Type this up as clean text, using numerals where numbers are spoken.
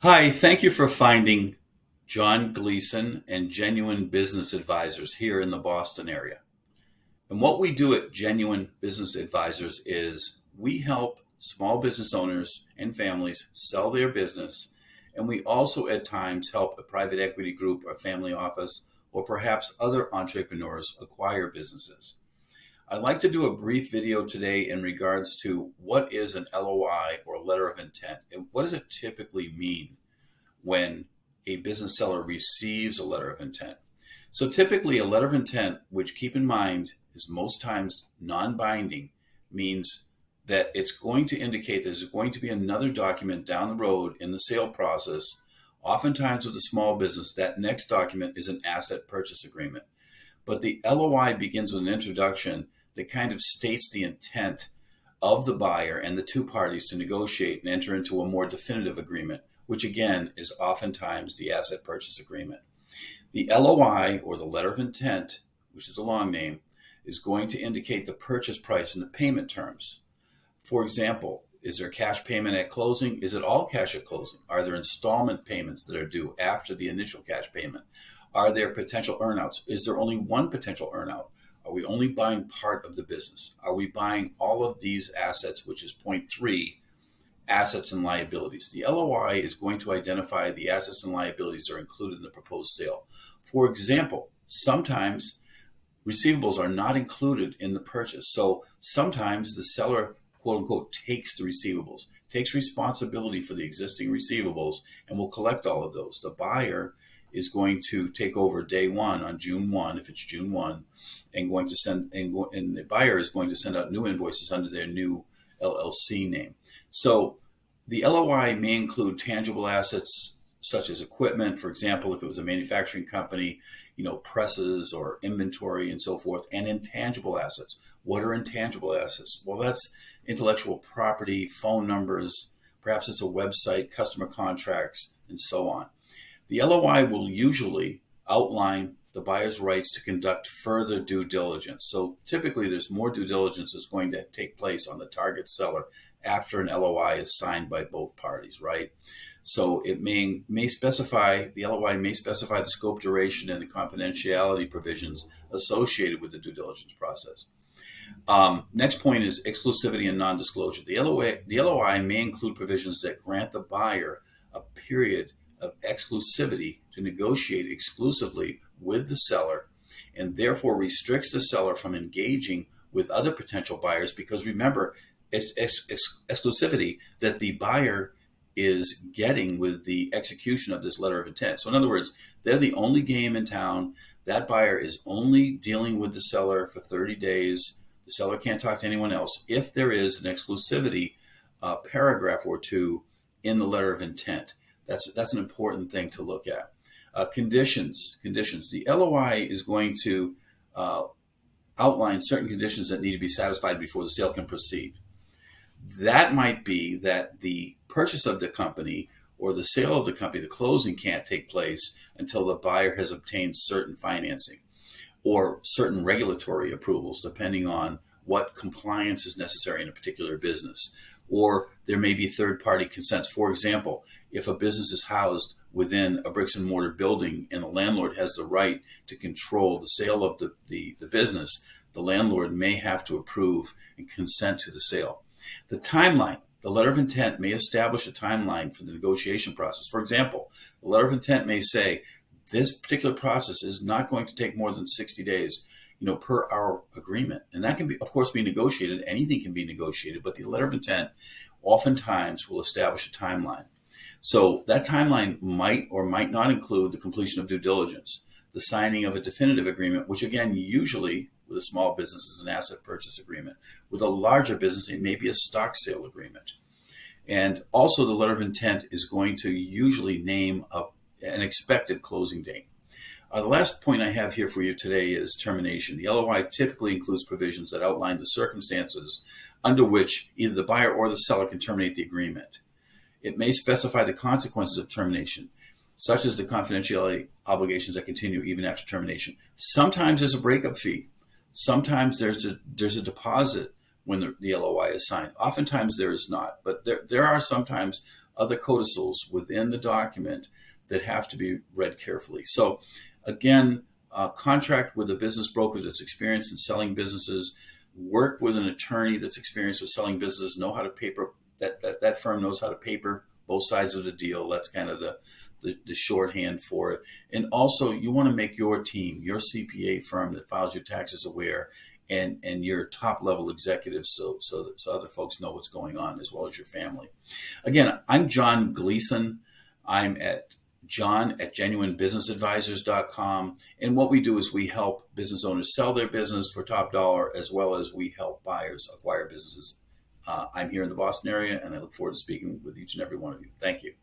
Hi, thank you for finding John Gleason and Genuine Business Advisors here in the Boston area. And what we do at Genuine Business Advisors is we help small business owners and families sell their business. And we also at times help a private equity group or family office or perhaps other entrepreneurs acquire businesses. I'd like to do a brief video today in regards to what is an LOI or letter of intent and what does it typically mean when a business seller receives a letter of intent. So typically a letter of intent, which keep in mind is most times non-binding, means that it's going to indicate there's going to be another document down the road in the sale process. Oftentimes with a small business, that next document is an asset purchase agreement. But the LOI begins with an introduction that kind of states the intent of the buyer and the two parties to negotiate and enter into a more definitive agreement, which again is oftentimes the asset purchase agreement. The LOI, or the letter of intent, which is a long name, is going to indicate the purchase price and the payment terms. For example, is there cash payment at closing? Is it all cash at closing? Are there installment payments that are due after the initial cash payment? Are there potential earnouts? Is there only one potential earnout? Are we only buying part of the business? Are we buying all of these assets, which is point 3, assets and liabilities? The LOI is going to identify the assets and liabilities that are included in the proposed sale. For example, sometimes receivables are not included in the purchase. So sometimes the seller, quote unquote, takes the receivables, takes responsibility for the existing receivables, and will collect all of those. The buyer is going to take over day one on June 1, if it's June 1, and going to send, and the buyer is going to send out new invoices under their new LLC name. So the LOI may include tangible assets such as equipment. For example, if it was a manufacturing company, presses or inventory and so forth, and intangible assets. What are intangible assets? Well, that's intellectual property, phone numbers, perhaps it's a website, customer contracts, and so on. The LOI will usually outline the buyer's rights to conduct further due diligence. So typically there's more due diligence that's going to take place on the target seller after an LOI is signed by both parties, right? So it may specify, the LOI may specify the scope, duration, and the confidentiality provisions associated with the due diligence process. Next point is exclusivity and non-disclosure. The LOI may include provisions that grant the buyer a period of exclusivity to negotiate exclusively with the seller, and therefore restricts the seller from engaging with other potential buyers, because remember, it's exclusivity that the buyer is getting with the execution of this letter of intent. So in other words, they're the only game in town. That buyer is only dealing with the seller for 30 days. The seller can't talk to anyone else if there is an exclusivity paragraph or two in the letter of intent. That's an important thing to look at. Conditions. The LOI is going to outline certain conditions that need to be satisfied before the sale can proceed. That might be that the purchase of the company or the sale of the company, the closing, can't take place until the buyer has obtained certain financing or certain regulatory approvals, depending on what compliance is necessary in a particular business. Or there may be third-party consents. For example, if a business is housed within a bricks and mortar building and the landlord has the right to control the sale of the business, the landlord may have to approve and consent to the sale. The timeline. The letter of intent may establish a timeline for the negotiation process. For example, the letter of intent may say this particular process is not going to take more than 60 days, per our agreement. And that can be, of course, be negotiated. Anything can be negotiated, but the letter of intent oftentimes will establish a timeline. So that timeline might or might not include the completion of due diligence, the signing of a definitive agreement, which again, usually with a small business is an asset purchase agreement. With a larger business, it may be a stock sale agreement. And also the letter of intent is going to usually name an expected closing date. The last point I have here for you today is termination. The LOI typically includes provisions that outline the circumstances under which either the buyer or the seller can terminate the agreement. It may specify the consequences of termination, such as the confidentiality obligations that continue even after termination. Sometimes there's a breakup fee. Sometimes there's a deposit when the LOI is signed. Oftentimes there is not, but there are sometimes other codicils within the document that have to be read carefully. So again, contract with a business broker that's experienced in selling businesses, work with an attorney that's experienced with selling businesses, know how to paper, that firm knows how to paper both sides of the deal. That's kind of the shorthand for it. And also, you want to make your team, your CPA firm that files your taxes aware, and your top level executives, so other folks know what's going on, as well as your family. Again, I'm John Gleason. I'm at john@genuinebusinessadvisors.com. And what we do is we help business owners sell their business for top dollar, as well as we help buyers acquire businesses. I'm here in the Boston area, and I look forward to speaking with each and every one of you. Thank you.